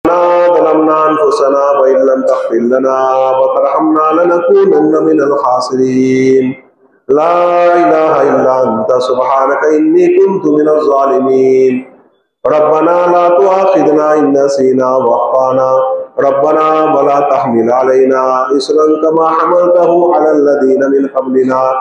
ظلمنا أنفسنا وإن لم تغفر لنا وترحمنا لنكونن من الخاسرين لا إله إلا أنت سبحانك إني كنت من الظالمين ربنا لا تؤاخذنا إن نسينا وأخطأنا ربنا ولا تحمل علينا إصرا كما حملته على الذين من قبلنا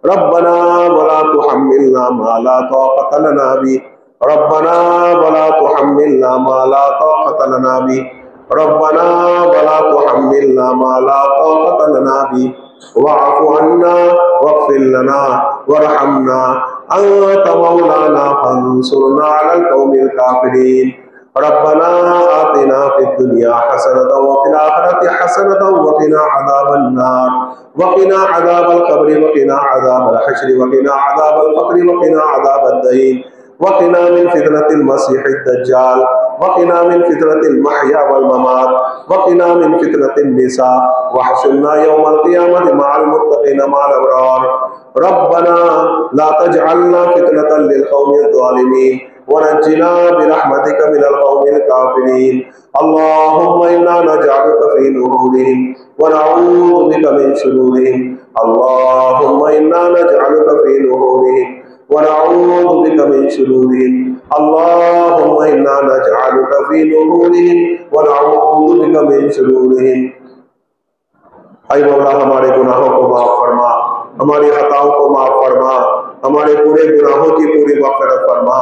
ربنا ولا تحملنا ما لا طاقة لنا به ربنا ولا تحملنا ما لا طاقة لنا به ربنا ولا تحملنا ما لا طاقة لنا به واعف عنا واغفر لنا وارحمنا أنت مولانا فانصرنا على القوم الكافرين ربنا آتنا في الدنيا حسنة وفي الآخرة حسنة وقنا عذاب النار وقنا عذاب القبر وقنا عذاب الحشر وقنا عذاب الفقر وقنا عذاب الدين وقنا من فتنة المسيح الدجال وقنا من فتنة المحيا والممات وقنا من فتنة النساء واحشرنا يوم القيامة مع المتقين مع الأبرار ربنا لا تجعلنا فتنة للقوم الظالمين ونجنا برحمتك من القوم الكافرين اللهم إنا نجعلك في نورهم ونعوذ بك من شرورهم اللهم إنا نجعلك في نورهم ونعوذ بك من شرورهم اللهم إنا نجعلك في نورهم ونعوذ بك من شرورهم ऐ मौला हमारे गुनाहों को माफ फरमा हमारी खताओं को माफ फरमा हमारे पूरे गुनाहों की पूरी मग़फ़िरत फरमा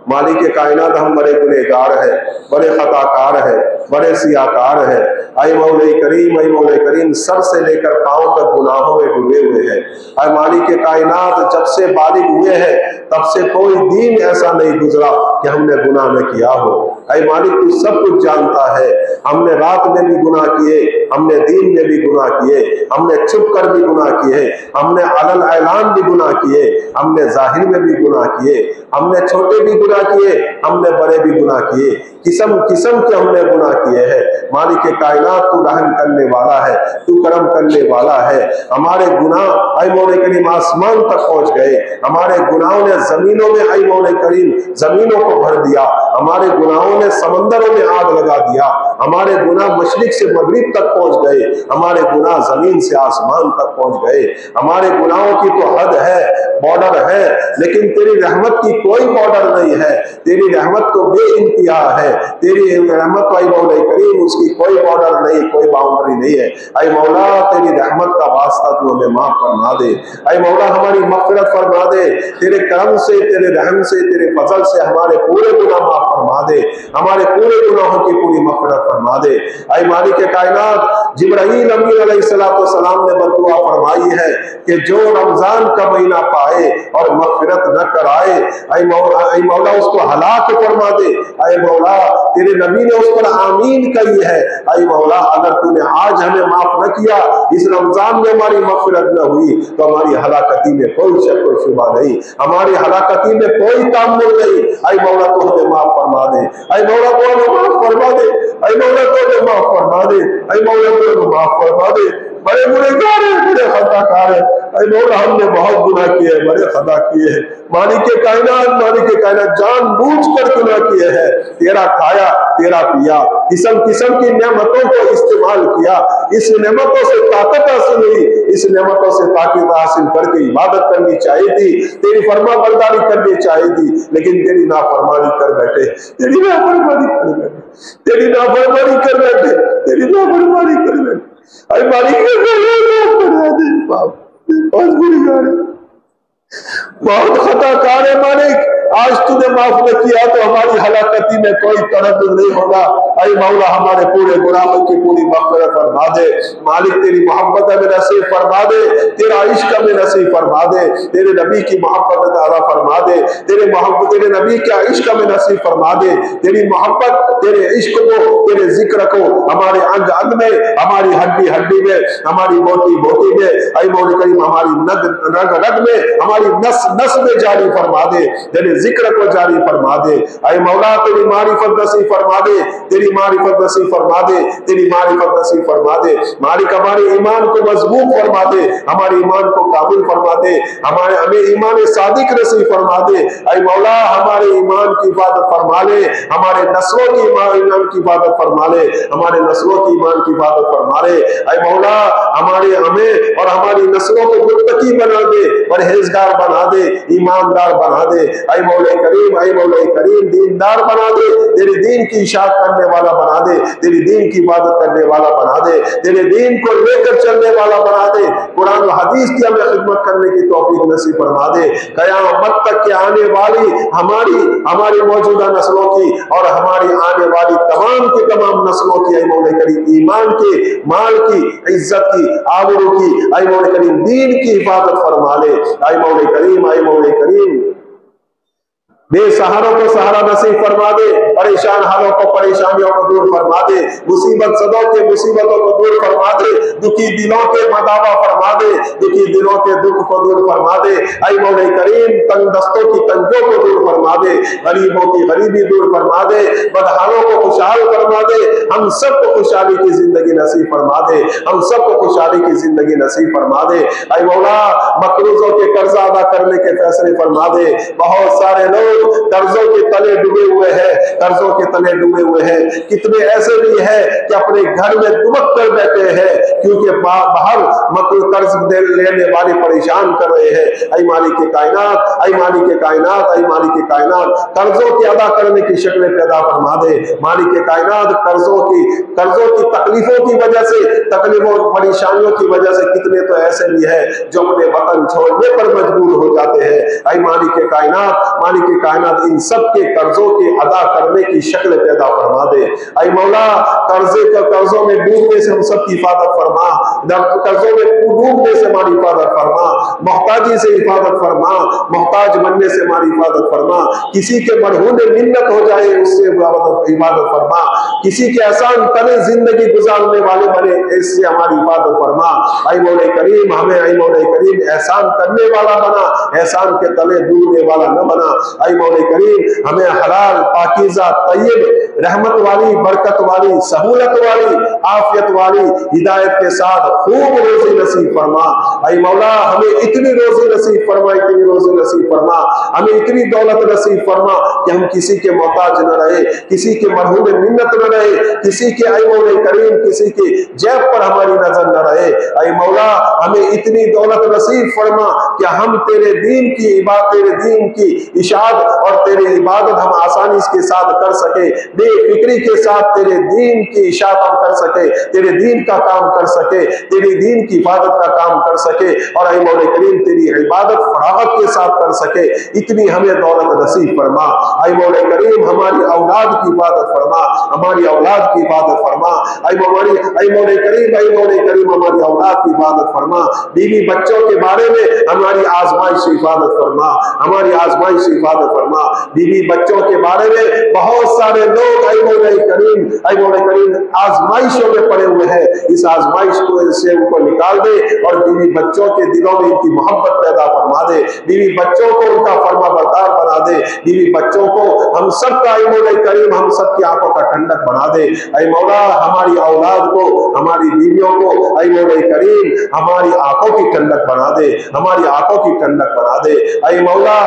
मालिक के कायनात हम बड़े गुनहगार हैं बड़े खताकार हैं बड़े सियाकार हैं ऐ मौला करीम सर से लेकर पांव तक गुनाहों में डूबे हुए हैं ऐ मालिक के कायनात जब से बालिग हुए हैं तब से कोई दिन ऐसा नहीं गुजरा कि हमने गुनाह न किया हो ऐ मालिक तू सब कुछ जानता है हमने रात में भी गुनाह किए हमने दिन में भी गुनाह किए हमने छुप कर भी गुनाह किए हमने अलल ऐलान भी गुनाह किए हमने जाहिर में भी गुनाह किए हमने छोटे भी गुनाह किए हमने बड़े भी गुनाह किए किस्म किस्म के हमने गुनाह किए हैं मालिक के कायनात तू रहम करने वाला है तू करम करने वाला है हमारे गुनाह ऐ मौला करीम आसमान तक पहुंच गए हमारे गुनाहों ने जमीनों में ऐ मौला करीम जमीनों को भर दिया हमारे गुनाहों ने समंदरों में आग लगा दिया हमारे गुनाह मशरिक से मगरिब तक पहुंच गए हमारे गुनाह जमीन से आसमान तक पहुंच गए हमारे गुनाहों की तो हद है बॉर्डर है लेकिन तेरी रहमत की कोई बॉर्डर नहीं है तेरी रहमत तो बेइंतहा है तेरी रहमत ऐ मौला करीम उसकी कोई बॉर्डर नहीं कोई बाउंड्री नहीं है ऐ मौला तेरी रहमत का वास्ता तू हमें माफ फरमा दे ऐ मौला हमारी मग़फ़िरत फरमा दे तेरे करम से तेरे रहम से तेरे फजल से हमारे पूरे गुनाह माफ फरमा दे हमारे पूरे गुनाहों की पूरी मग़फ़िरत फरमा दे ऐ मालिक के कायनात जिब्राईल अमीन अलैहिस्सलाम ने बददुआ फरमाई है कि जो रमजान का महीना पाए और मग़फ़िरत न कराए ऐ मौला उसको हलाक फरमा दे ऐ मौला तेरे नबी ने उस पर आमीन कही है ऐ मौला अगर तूने आज हमें माफ न किया इस रमजान में हमारी मग़फ़िरत न हुई तो हमारी हलाकती में कोई शक कोई शुबा नहीं हमारी हलाकती में कोई तामुल नहीं ऐ मौला तू हमें माफ फरमा दे ऐ मौला तू हमें माफ फरमा दे ऐ मौला तू हमें माफ फरमा दे ऐ मौला तू हमें माफ फरमा दे बड़े गुनहगार हैं बड़े खताकार हैं ऐ मौला हमने बहुत गुनाह किए हैं बड़े खता किए हैं मालिक के कायनात जानबूझ कर गुनाह किए हैं तेरा खाया तेरा पिया किस्म किस्म की नेमतों को इस्तेमाल किया इस नेमतों से ताकत हासिल हुई इस नेमतों से ताकत हासिल करके इबादत करनी चाहिए थी तेरी फरमा बरदारी करनी चाहिए थी लेकिन तेरी नाफरमानी कर बैठे तेरी नाफरमानी कर बैठे ऐ मालिक बहुत खताकार है मालिक आज तूने माफ न किया तो हमारी हलाकती में कोई तरद्दुद नहीं होगा ऐ मौला हमारे पूरे गुनाहों की पूरी मग़फ़िरत फरमा दे मालिक तेरी मोहब्बत में नसीब फरमा दे तेरा इश्क में नसीब फरमा दे तेरे नबी की मोहब्बत अता फरमा दे तेरे नबी के इश्क में नसीब फरमा दे तेरी मोहब्बत तेरे इश्क को तेरे जिक्र को हमारे अंग अंग में हमारी हड्डी हड्डी में हमारी बोटी बोटी में ऐ मौला करीम हमारी रग रग में हमारी नस नस में जारी फरमा दे तेरे जिक्र को जारी फरमा दे। ऐ मौला तेरी मारिफत नसीब फरमा दे, तेरी मारिफत नसीब फरमा दे, तेरी मारिफत नसीब फरमा दे। मालिक हमारे ईमान को मजबूत फरमा दे, हमारे ईमान को काबिल फरमा दे, हमें ईमान सादिक नसीब फरमा दे। ऐ मौला हमारे ईमान की इबादत फरमा ले, हमारे नस्लों की ईमान की इबादत फरमा ले, हमारे नस्लों की ईमान की इबादत फरमा ले। ऐ मौला हमारे हमें और हमारी नस्लों को मुत्तकी बना दे, परहेजगार बना दे, ईमानदार बना दे। ऐ मौला करीम, ऐ मौला करीम दीनदार बना दे, तेरे दीन की इशाअत करने वाला बना दे, तेरी दीन की इबादत करने वाला बना दे, तेरे दीन को लेकर चलने वाला बना दे। कुरान और हदीस की हमें खिदमत करने की तौफीक नसीब फरमा दे। क़यामत तक के आने वाली हमारी मौजूदा नस्लों की और हमारी आने वाली तमाम की तमाम नस्लों की ऐ मौला करीम ईमान के, माल की, इज्जत की, आबरू की, ऐ मौला करीम दीन की हिफाजत फरमा ले। ऐ मौला करीम, ऐ मौला करीम बेसहारों को सहारा नसीब फरमा दे, परेशान हालों को परेशानियों को दूर फरमा दे, मुसीबत सदों के मुसीबतों को दूर फरमा दे, दुखी दिलों के मदावा फरमा दे, दुखी दिलों के दुख को दूर फरमा दे। ऐ मौला करीम तंग दस्तों की तंगियों को दूर फरमा दे, गरीबों की गरीबी दूर फरमा दे, बदहालों को खुशहाल फरमा दे, हम सबको खुशहाली की जिंदगी नसीब फरमा दे, हम सबको खुशहाली की जिंदगी नसीब फरमा दे। ऐ मौला मकरूजों के कर्जा अदा करने के फैसले फरमा दे। बहुत सारे लोग कर्जों के तले डूबे हुए हैं, कर्जों के तले डूबे हुए हैं। कितने ऐसे भी हैं कि अपने घर में दुबक कर बैठे हैं क्योंकि बाहर कर्ज लेने वाले परेशान कर रहे हैं। ऐ मालिक के कायनात, ऐ मालिक के कायनात, ऐ मालिक के कायनात कर्जों की अदा करने की शक्लें पैदा फरमा दे। मालिक के कायनात कर्जों की तकलीफों की वजह से, तकलीफों परेशानियों की वजह से कितने तो ऐसे भी है जो अपने वतन छोड़ने पर मजबूर हो जाते हैं। ऐ मालिक के कायनात, मालिक के कायनात इन सब के कर्जों के अदा करने की शक्ल पैदा फरमा दे। ऐ मौला कर्जों में डूबने से हम सब की हिफाजत फरमा, कर्जों में डूबने से हमारी हिफाजत फरमा, मोहताजी से हिफाजत फरमा, मोहताज बनने से हमारी हिफाजत फरमा, किसी के मरहूने मिन्नत हो जाए उससे हिफाजत फरमा, किसी के एहसान तले जिंदगी गुजारने वाले बने इससे हमारी हिफाजत फरमा। ऐ मौला करीम हमें, ऐ मौला करीम एहसान करने वाला बना, एहसान के तले डूबने वाला न बना। ऐ मौला करीम हमें हलाल, पाकीज़ा, तय्यब, रहमत वाली, बरकत वाली, सहूलत वाली, आफियत वाली हिदायत के साथ खूब रोजी नसीब फरमा। ऐ मौला हमें इतनी रोजी नसीब फरमा, इतनी रोजी नसीब फरमा, हमें इतनी दौलत नसीब फरमा कि हम किसी के मोहताज न रहे, किसी के मरहूम मिन्नत न रहे, किसी के ऐ मौला करीम किसी की जेब पर हमारी नजर न रहे। ऐ मौला हमें इतनी दौलत नसीब फरमा कि हम तेरे दीन की इबादत, तेरे दीन की इशाअत और तेरी इबादत हम आसानी के साथ कर सके, बेफिक्री के साथ तेरे दीन की इशाअत हम कर सके, तेरे दीन का काम कर सके, तेरी दीन की इबादत का काम कर सके और ऐ मौला करीम तेरी इबादत फरागत के साथ कर सके, इतनी हमें दौलत नसीब फरमा। ऐ मौला करीम हमारी औलाद की इबादत फरमा, हमारी औलाद की इबादत फरमा। ऐ मौला करीम, ऐ मौला करीम हमारी औलाद की इबादत फरमा। बीवी बच्चों के बारे में हमारी आजमाइश की इबादत फरमा, हमारी आजमाइश की इबादत फरमा। बीवी बच्चों के बारे में बहुत सारे लोग ऐ मौला करीम आजमाइशों में पड़े हुए हैं, इस आजमाइश को से उनको निकाल दे और बीवी बच्चों के दिलों में इनकी मोहब्बत पैदा फरमा दे, बीवी बच्चों को उनका फरमा बरदार बना दे, बीवी बच्चों को हम सबका ऐ मौला करीम हम सबकी आंखों का ठंडक बना दे। ऐ मौला हमारी औलाद को, हमारी बीवियों को ऐ मौला करीम हमारी आंखों की ठंडक बना दे, हमारी आंखों की ठंडक बना दे। ऐ मौला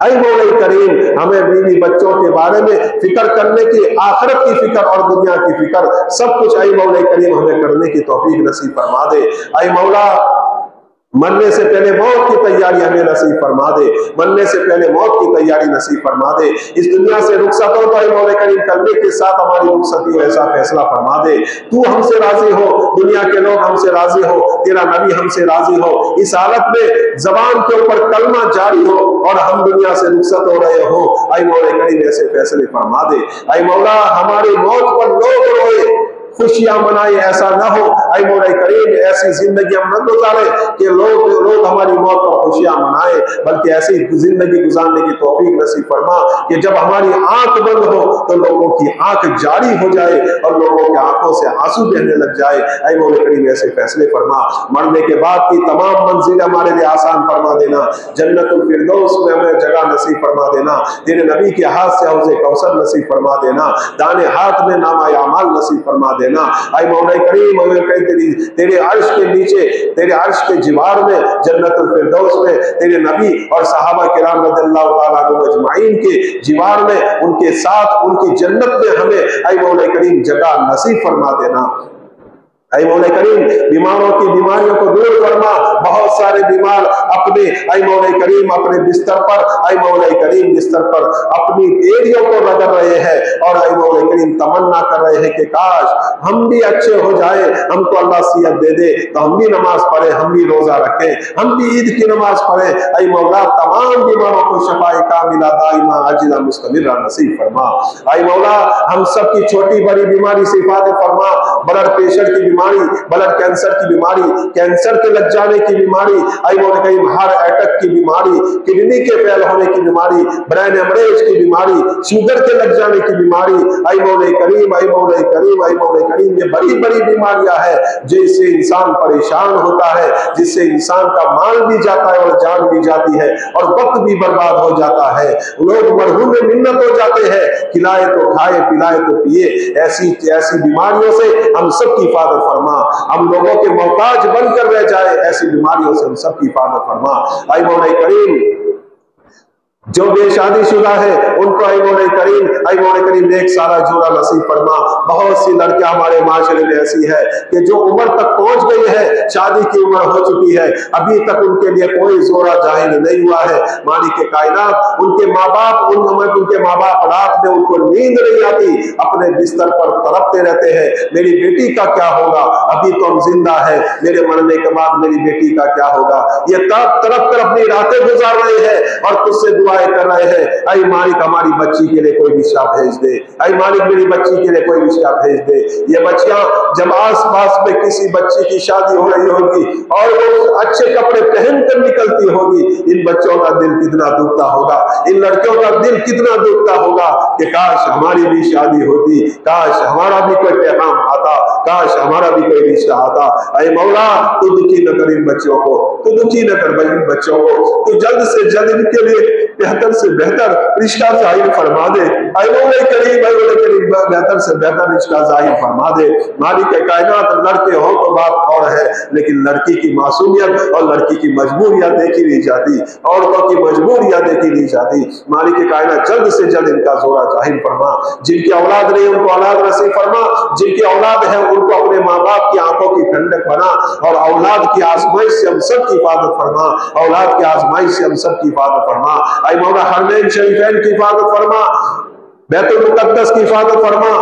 करीम हमें बीवी बच्चों के बारे में फिक्र करने की, आखिरत की फिक्र और दुनिया की फिक्र सब कुछ ऐ मौला करीम हमें करने की तौफीक नसीब फरमा दे। ऐ मौला मरने से पहले मौत की तैयारी हमें नसीब फरमा दे, मरने से पहले मौत की तैयारी नसीब फरमा दे। इस दुनिया से रुखसत हो तो ऐ मौला करीम करने के साथ हमारी रुखसती हो ऐसा फैसला फरमा दे। तू हमसे राजी हो, दुनिया के लोग हमसे राजी हो, तेरा नबी हमसे राजी हो, इस हालत में जबान के ऊपर कलमा जारी हो और हम दुनिया से रुखसत हो रहे हो। ऐ मौला करीम ऐसे फैसले फरमा दे। ऐ मौला हमारी मौत पर लोग रोए, खुशियां मनाए, ऐसा ना हो। ऐ मौला करीम ऐसी जिंदगी हम न गुजारे कि लोग हमारी मौत पर खुशियां मनाए, बल्कि ऐसी जिंदगी गुजारने की तौफीक नसीब फरमा कि जब हमारी आंख बंद हो तो लोगों की आंख जारी हो जाए और लोगों की आंखों से आंसू बहने लग जाए। ऐ मौला करीम ऐसे फैसले फरमा, मरने के बाद की तमाम मंजिलें हमारे लिए आसान फरमा देना, जन्नतुल फिरदौस में हमें जगह नसीब फरमा देना, तेरे नबी के हाथ से हौज़े कौसर नसीब फरमा देना, दाने हाथ में नामा अमाल नसीब फरमा देना। ऐ मौला करीम हमें तेरे अर्श के नीचे, तेरे अर्श के जिवार में, जन्नतुल फिरदौस में तेरे नबी और सहाबा किराम रज़ियल्लाहु ताला अन्हुम अजमाइन के जिवार में, उनके साथ उनकी जन्नत में हमें ऐ मौला करीम जगह नसीब फरमा देना। ऐ मौला करीम बीमारों की बीमारियों को दूर फरमा। बहुत सारे बीमार अपने ऐ मौला करीम अपने बिस्तर पर, ऐ मौला करीम बिस्तर पर अपनी एड़ियों को रगड़ रहे हैं और ऐ मौला करीम तमन्ना कर रहे हैं कि काश हम भी अच्छे हो जाए, हमको अल्लाह सियत दे दे तो हम भी नमाज पढ़े, हम भी रोजा रखें, हम भी ईद की नमाज पढ़े। ऐ मौला तमाम बीमारों को शफाए कामिला दाइमा आजिला मुस्तमिरा नसीब फरमा। ऐ मौला हम सब की छोटी बड़ी बीमारी से हिफाजत फरमा। ब्लड प्रेशर की ब्लड कैंसर की बीमारी, कैंसर के लग जाने की बीमारी, ऐ मौला करीम हार्ट अटैक की बीमारी, किडनी के फेल होने की बीमारी, ब्रेन हेमरेज की बीमारी, शुगर के लग जाने की बीमारी, ऐ मौला करीम, ऐ मौला करीम, ऐ मौला करीम ये बड़ी बड़ी बीमारियां हैं जिससे इंसान परेशान होता है, जिससे इंसान का माल भी जाता है और जान भी जाती है और वक्त भी बर्बाद हो जाता है। लोग मरहूम में मिन्नत हो जाते हैं, खिलाए तो खाए पिलाए तो पिए। ऐसी ऐसी बीमारियों से हम सब की हिफाजत फरमा, हम लोगों के मोहताज बनकर रह जाए, ऐसी बीमारियों से हम सब की हिफाजत फरमा। ऐ मौला करीम जो बेशादीशुदा है उनको ऐ मौला करीम नेक सारा जोड़ा नसीब फरमा। बहुत सी लड़कियां हमारे माशरे में ऐसी है कि जो उम्र तक पहुंच गई है, शादी की उम्र हो चुकी है, अभी तक उनके लिए कोई जोड़ा जाहिर नहीं हुआ है। मालिक के कायनात उनके माँ बाप रात में उनको नींद नहीं आती, अपने बिस्तर पर तड़पते रहते हैं, मेरी बेटी का क्या होगा, अभी तो हम जिंदा है, मेरे मरने के बाद मेरी बेटी का क्या होगा। ये तड़प तड़प कर अपनी रातें गुजार रहे हैं और तुझसे दुआएं कर रहे हैं, ऐ मालिक हमारी बच्ची के लिए कोई रिश्ता भेज दे, ऐ मालिक मेरी बच्ची के लिए कोई रिश्ता भेज दे। ये बच्चियां जब आस पास में किसी बच्ची की शादी हो रही होगी और वो अच्छे कपड़े पहनकर निकलती होगी, इन बच्चों का दिल कितना दुखता होगा, इन लड़कियों का दिल कितना दुखता होगा कि काश हमारी भी शादी होती, काश हमारा भी कोई पैगाम आता, काश हमारा भी कोई रिश्ता आता। ऐ मौला तू दुखी न कर इन बच्चों को, तू दुखी न कर इन बच्चों को, तू जल्द से जल्द इनके लिए बेहतर से बेहतर रिश्ता जाहिर फरमा दे। ऐ मौला करीम बेहतर से बेहतर रिश्ता जाहिर फरमा दे। मालिक कायनात लड़के हो तो बात और है, लेकिन लड़की की मासूमियत और लड़की की मजबूरियां देखी नहीं जाती, औरतों की मजबूरियां देखी नहीं जाती। मालिक कायनात जल्द से जल्द इनका जोड़ा जाहिर फरमा। जिनकी औलाद नहीं उनको औलाद नसीब फरमा, जिनकी औलाद है उनको अपने माँ बाप की आंखों की ठंडक बना और औलाद की आजमाइश से हम सब की हिफाजत फरमा, औलाद की आजमाइश से हम सब की हिफाजत फरमा। ऐ मौला हरमैन शरीफैन की हिफाजत फरमा, बैतुल मुकद्दस की हिफाजत फरमा।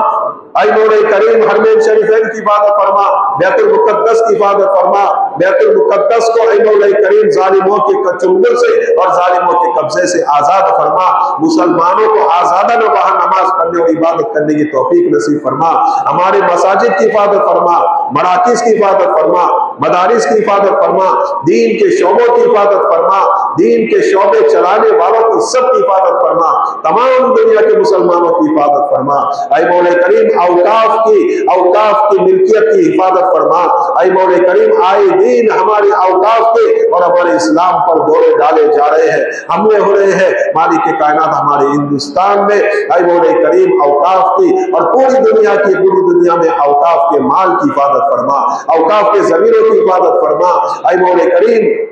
ऐ मौला करीम हरमैन शरीफैन की हिफाजत फरमा, बैतुल मुकद्दस की हिफाजत फरमा। बैतुल मुकद्दस को ऐ मौला करीम जालिमों के चुंगल से और जालिमों के कब्जे से आजाद फरमा। मुसलमानों को आजादाना वहां नमाज पढ़ने और इबादत करने की तौफीक नसीब फरमा। हमारे मसाजिद की हिफाजत फरमा, मराकिज की हिफाजत फरमा, मदारिस की हिफाजत फरमा, दीन के शोबों की हिफाजत फरमा, दीन के शोबे चलाने वालों की सब की हिफाजत फरमा, तमाम दुनिया के मुसलमानों की हिफाजत फरमा। ऐ मौला करीम औकाफ की मिल्कियत की हिफाजत फरमा। ऐ मौला करीम आए दिन हमारे औकाफ के और हमारे इस्लाम पर दौरे डाले जा रहे हैं, हमले हो रहे हैं। मालिक के कायनात हमारे हिंदुस्तान में ऐ मौला करीम औकाफ की और पूरी दुनिया में औकाफ के माल की हिफाजत फरमा, औकाफ के जमीनों की हिफाजत फरमा। ऐ मौला करीम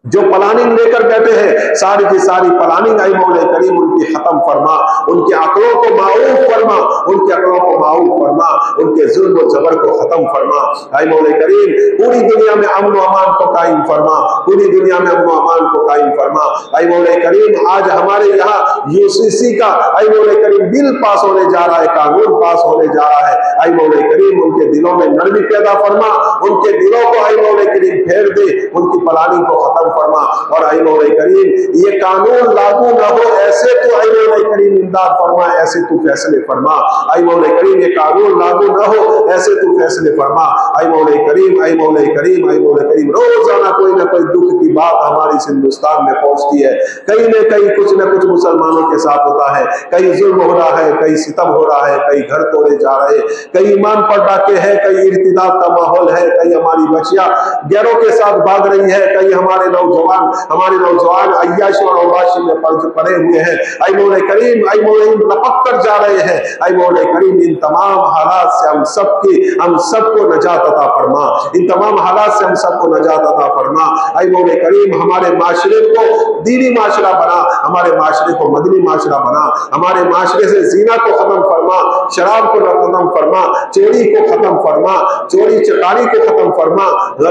जो प्लानिंग लेकर बैठे हैं सारी की सारी प्लानिंग ऐ मौला करीम उनकी खत्म फरमा, उनके अकलों को माऊफ फरमा, उनके अकलों को माऊफ फरमा, उनके जुल्म और जबर को खत्म फरमा। ऐ मौला करीम पूरी दुनिया में अमन व अमान को कायम फरमा, पूरी दुनिया में अमन व अमान को कायम फरमा। ऐ मौला करीम आज हमारे यहाँ यूसीसी का ऐ मौला करीम बिल पास होने जा रहा है, कानून पास होने जा रहा है। आई मौला करीम उनके दिलों में नरमी पैदा फरमा, उनके दिलों को आई मौला करीम फेर दे, उनकी पलानी को खत्म फरमा। और आई मौला करीम ये कानून लागू न हो ऐसे तो आई मौला करीम इमदाद फरमा, ऐसे तू फैसले फरमा। आई मौला करीम ये कानून लागू न हो ऐसे तू फैसले फरमा। आई मौला करीम, आई मौला करीम, आई मौला करीम रोजाना कोई ना कोई दुख की बात हमारी इस हिंदुस्तान में पहुंचती है। कहीं न कहीं कुछ न कुछ मुसलमानों के साथ होता है, कहीं जुल्म हो रहा है, कहीं सितम हो रहा है, कहीं घर तोड़े जा रहे हैं, कहीं ईमान पर डाके हैं, कहीं इर्तिदाद का माहौल है, कहीं हमारी बच्चियां गैरों के साथ भाग रही है, कहीं हमारे नौजवान अय्याशी और औबाशी में पड़े हुए हैं। आई मौला करीम, आई मौला लपक कर जा रहे हैं। आई मौला करीम इन तमाम हालात से हम सबको नजात अता फरमा, इन तमाम हालात से हम सबको नजात अता फरमा। आई मौला करीम हमारे माशरे को दीनी माशरा बना, हमारे माशरे को मदनी माशरा बना, हमारे माशरे से जीना को खत्म फरमा, शराब को खत्म फरमा, चोरी को खत्म फरमा, चोरी चकारी को खत्म फरमा,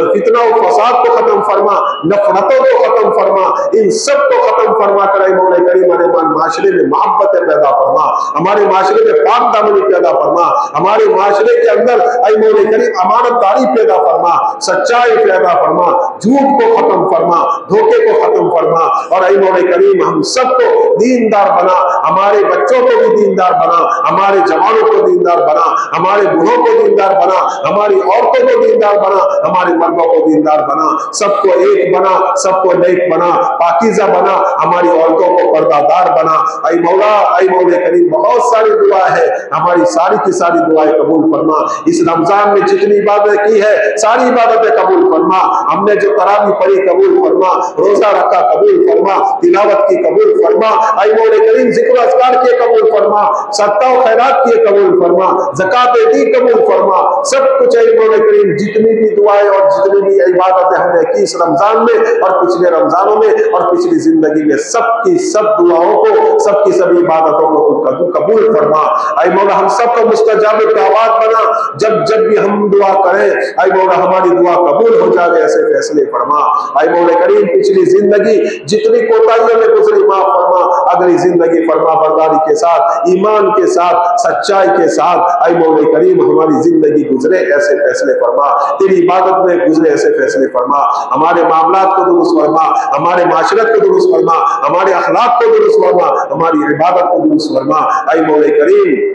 फितना और फसाद को खत्म फरमा, नफरतों को खत्म फरमा, इन सब को खत्म फरमा कर आई मौला करीम हमारे माशरे में मोहब्बत पैदा फरमा, हमारे माशरे में पाक दामनी पैदा फरमा, हमारे माशरे के अंदर आई मौला करीम अमानतदारी पैदा फरमा, सच्चाई पैदा फरमा, झूठ को खत्म फरमा, धोखे को खत्म फरमा। और आई मौला करीम हम सबको दीनदार बना, हमारे बच्चों को भी दीनदार बना, हमारे जवानों को दीनदार बना, हमारे बूढ़ों को दीनदार बना, हमारी औरतों को दीनदार बना, हमारे मर्दों को दीनदार बना, सबको एक बना, सबको नेक बना, पाकीज़ा बना, हमारी औरतों को पर्दादार बना। आई मौला करीम बहुत सारी दुआ है, हमारी सारी की सारी दुआएं कबूल फरमा। इस रमजान में जितनी इबादत की है सारी इबादतें कबूल फरमा, हमने जो तरावी पढ़ी कबूल फरमा, रोजा रखा कबूल फरमा, तिलावत की कबूल फरमा। आई मौला करीम जिक्र अस्कार किए कबूल फरमा, सदका और खैरात किए कबूल फरमा, ज़कात दी कबूल फरमा। सब कुछ आई मौला करीम जितनी भी दुआएं और जितनी भी इबादतें हमने की इस रमजान में और पिछले रमजानों में और पिछली जिंदगी में, सबकी सब दुआओं को, सबकी सभी इबादतों को कबूल फरमा। आई मौला हम सबको मुस्तजाब दावत बना, जब जब भी हम दुआ करें आई मौला हमारी दुआ कबूल हो जाए ऐसे फैसले फरमा। आई मौला करीम पिछली जिंदगी जितनी कोताहियों में गुजरी माफ फरमा, अगली जिंदगी फरमा बरदारी के साथ, ईमान के साथ, सच्चाई के साथ आई मौला करीम हमारी जिंदगी गुजरे ऐसे फैसले फरमा, तेरी इबादत में गुजरे ऐसे फैसले फरमा। हमारे मामलात को दुरुस्त फरमा, हमारे माशरत को दुरुस्त फरमा, हमारे अखलाक को दुरुस्त फरमा, हमारी इबादत को दुरुस्त फरमा। आई मौला करीम,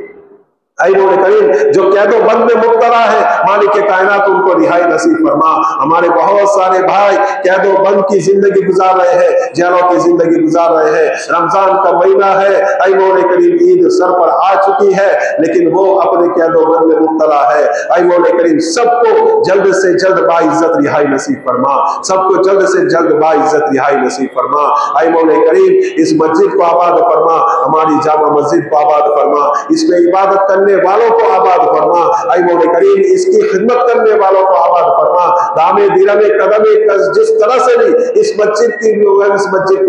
आई मौला करीम जो कैदो बंद में मुब्तला है मालिक के कायनात उनको रिहाई नसीब फरमा। हमारे बहुत सारे भाई कैदो बंद की जिंदगी गुजार रहे हैं, जेलों की जिंदगी गुजार रहे हैं। रमजान का महीना है, आई मौला करीम ईद सर पर आ चुकी है, लेकिन वो अपने कैदो बंद में मुब्तला है। आई मौला करीम सबको जल्द से जल्द बाइज्जत रिहाई नसीब फरमा, सबको जल्द से जल्द बाइज्जत रिहाई नसीब फरमा। आई मौला करीम इस मस्जिद को आबाद फरमा, हमारी जामा मस्जिद को आबाद फरमा, इसमें इबादत करने वालों को आबाद फरमा। आई मौला करीम इसकी खिदमत करने वालों को आबाद फरमा। दामे दिरमे कदमे जिस तरह से भी इस मस्जिद की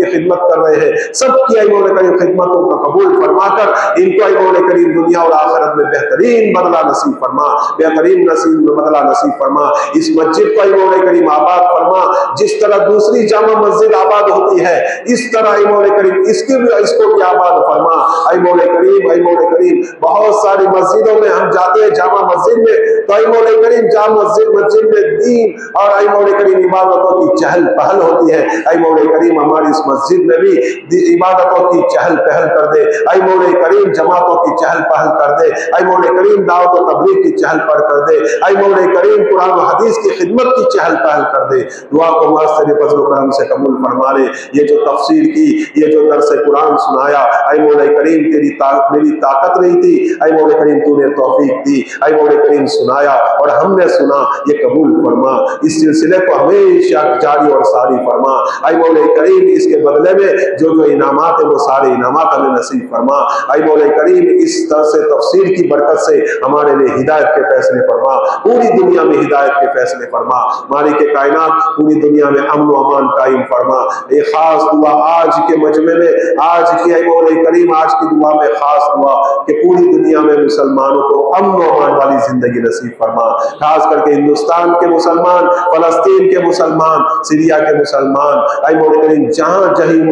खिदमत कर रहे हैं सबकी आई मौला करीम खिदमतों को कबूल फरमाकर इनको आई मौला करीम दुनिया और आखिरत में बेहतरीन बदला नसीब फरमा, बेहतरीन बदला नसीब फरमा। इस मस्जिद को आई मौला करीम आबाद फरमा, जिस तरह दूसरी जामा मस्जिद आबाद होती है इस तरह आई मौला करीम इसको भी आबाद फरमा। आई मौला करीम बहुत सारी मस्जिदों में हम जाते हैं, जामा मस्जिद में, तो आई मौला करीम जामा मस्जिद में दीन और आई मौला करीम इबादतों की चहल पहल होती है। आई मौला करीम हमारी इस मस्जिद में भी इबादतों की चहल पहल कर दे। आई मौला करीम जमातों की चहल पहल कर दे। आई मौला करीम दावत और तबलीग की चहल पहल कर दे। आई मौला करीम कुरान और हदीस की खिदमत की चहल पहल कर दे। दुआ को मास्टर फजल करम से कबूल फरमा ले। ये जो तफसीर की, ये जो दर्स कुरान सुनाया, आई मौला करीम मेरी ताकत नहीं थी, आई मौला करीम तूने तौफीक दी, आई मौला करीम सुनाया और हमने सुना, ये कबूल फरमा। इस सिलसिले को हमेशा जारी और सारी फरमा। आई मौला करीम इसके बदले में जो जो इनामात है वो सारे इनामात हमें नसीब फरमा। आई मौला करीम इस तरह से तफसीर की बरकत से हमारे लिए हिदायत के फैसले फरमा, पूरी दुनिया में हिदायत के फैसले फरमा। मालिक के कायनात पूरी दुनिया में अमन व अमान कायम फरमा। एक खास दुआ आज के मजमे में, आज की आई मौला करीम आज की दुआ में खास दुआ कि पूरी दुनिया में मुसलमानों को अमन व अमान वाली जिंदगी नसीब फरमा। खास करके हिंदुस्तान के मुसलमान, फलस्तीन के मुसलमान, सीरिया के मुसलमान, ऐ मौला करीम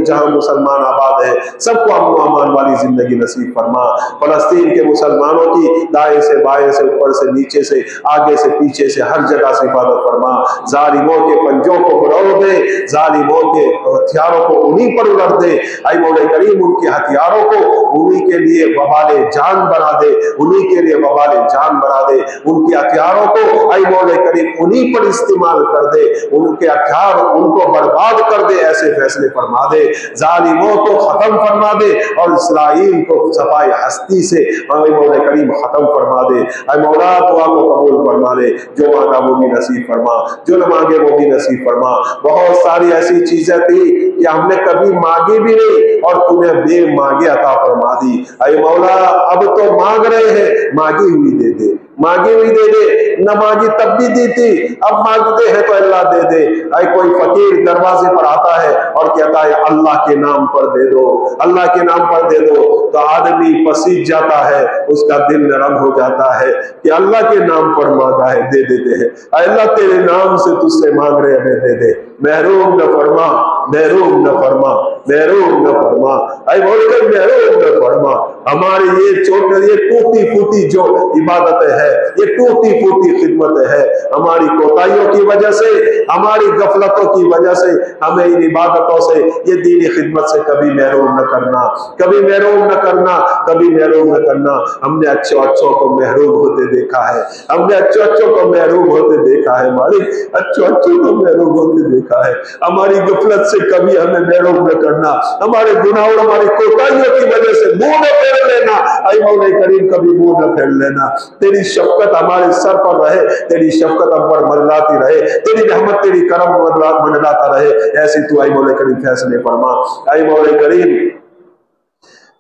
जहां मुसलमान आबाद है सबको अमन व अमान वाली जिंदगी नसीब फरमा। फलस्तीन के मुसलमानों की दाएं से बाएं से ऊपर से नीचे से आगे से पीछे से हर जगह से हिफाजत फरमा। जालिमों के पंजों को मुड़ो दे, जालिमों के हथियारों को उन्हीं पर उलट दे। ऐ मौला करीम उनके हथियारों को उन्हीं के लिए वबाले जान बना दे, उन्हीं के लिए वबाले जान बना दे। उनके हथियारों को ऐ मौला करीम उन्हीं पर इस्तेमाल कर दे, उनके हथियार उनको बर्बाद कर दे, ऐसे फैसले फरमा दे। जालिमों को खत्म फरमा दे और इसराइल को सफाई हस्ती से मौला करीम खत्म फरमा दे। ऐ मौला दुआ को कबूल फरमा ले, जो मांगा वो भी नसीब फरमा, जो न मांगे वो भी नसीब फरमा। बहुत सारी ऐसी चीजें थी कि हमने कभी मांगी भी नहीं और तूने बे मांगे अता फरमा दी। ऐ मौला अब तो मांग रहे हैं, मांगी हुई दे दे, मांगी हुई दे दे। न मांगी तब भी दी थी, अब मांगते हैं तो अल्लाह दे दे। ऐ कोई फकीर दरवाजे पर आता है और कहता है अल्लाह के नाम पर दे दो, अल्लाह के नाम पर दे दो, तो आदमी पसीज जाता है, उसका दिल नरम हो जाता है कि अल्लाह के नाम पर मांगा है, दे देते हैं। अल्लाह तेरे नाम से तुझसे मांग रहे हैं, दे दे। महरूम न फरमा, महरूम न फरमा, महरूम न फरमा, ऐ बोलकर महरूम न फरमा। हमारी ये टूटी फूटी जो इबादतें है, ये टूटी फूटी खिदमत है, हमारी कोताहियों की वजह से, हमारी गफलतों की वजह से हमें इन इबादतों से, ये दीनी खिदमत से कभी महरूम न करना, कभी महरूम न करना, कभी महरूम न करना। हमने अच्छों को महरूम होते देखा है, हमने अच्छों को महरूम होते देखा है, मालिक अच्छों को महरूम होते देखा है। हमारी गफलत से कभी हमें महरूम न करना, हमारे गुनाह और हमारी कोताहियों की वजह से मुंह न फेर लेना। ऐ मौला करीम कभी मुंह न फेर लेना। तेरी शफकत हमारे सर पर रहे, तेरी शफकत हम पर मंडलाती रहे, तेरी रहमत तेरी करम मंडलाता रहे, ऐसी तू ऐ मौला करीम फैसले फरमा। ऐ मौला करीम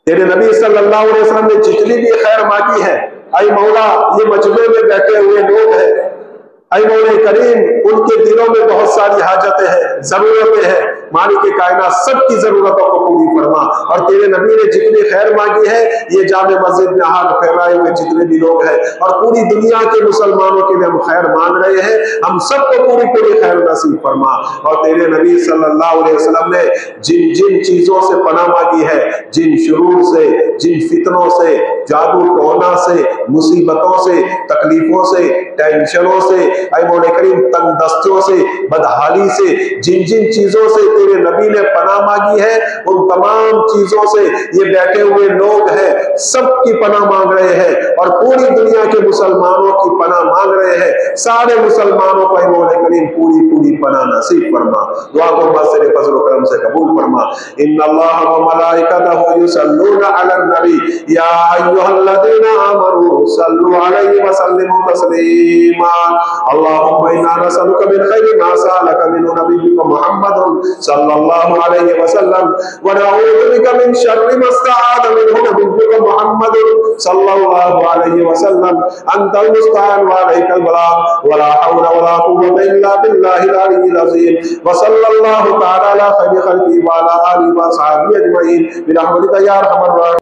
तेरे नबी सल्लल्लाहु अलैहि वसल्लम ने जितनी भी खैर मांगी है, ऐ मौला ये मजमे में बैठे हुए लोग हैं, ऐ मौला करीम उनके दिलों में बहुत सारी हाजतें हैं, जरूरतें हैं, मालिक कायनात सबकी जरूरतों को पूरी फरमा। और तेरे नबी ने जितनी खैर मांगी है, ये जामे मस्जिद में हाथ फैलाए हुए जितने भी लोग हैं और पूरी दुनिया के मुसलमानों के लिए हम खैर मांग रहे हैं, हम सबको पूरी पूरी खैर नसीब फरमा। और तेरे नबी सल्लल्लाहु अलैहि वसल्लम ने जिन जिन चीजों से पनाह मांगी है, जिन शुरूर से, जिन फितनों से, जादू टोना से, मुसीबतों से, तकलीफों से, टेंशनों से, ऐ मौला करीम तंगदस्तियों से, बदहाली से, जिन जिन चीजों से तेरे नबी ने पनाह मांगी है, उन तमाम चीजों से ये बैठे हुए लोग हैं सबकी पनाह मांग रहे हैं और पूरी दुनिया के मुसलमानों की पनाह मांग रहे हैं। सारे मुसलमानों को मौला करीम पूरी पूरी पनाह नसीब फरमा। दुआ को तेरे फजल और करम से कबूल फरमा। इन्नल्लाह व मलाइकतहु युसल्लूना अलन नबी या अय्युहल्लज़ीना आमनू सल्लु अलैहि व सल्लिमू तस्लीमा। अल्लाहुम्मा इन्ना नसअलुका मिन खैरि मा सअलका मिन्हु नबियुका मुहम्मदुन सल्लल्लाहु अलैहि वसल्लम व नऊज़ु बिका मिन शर्रि मा इस्तआज़ मिन्हु नबियुका मुहम्मदुन सल्लल्लाहु अलैहि वसल्लम। अंतल मुस्तआन व अलैकल बलाग व ला हौला व ला कुव्वता इल्ला बिल्लाहिल अलिय्यिल अज़ीम व सल्लल्लाहु तआला अला खैरि खल्क़ि व अला आलिहि व असहाबिहि अजमईन बिरहमतिका या अरहमर राहिमीन।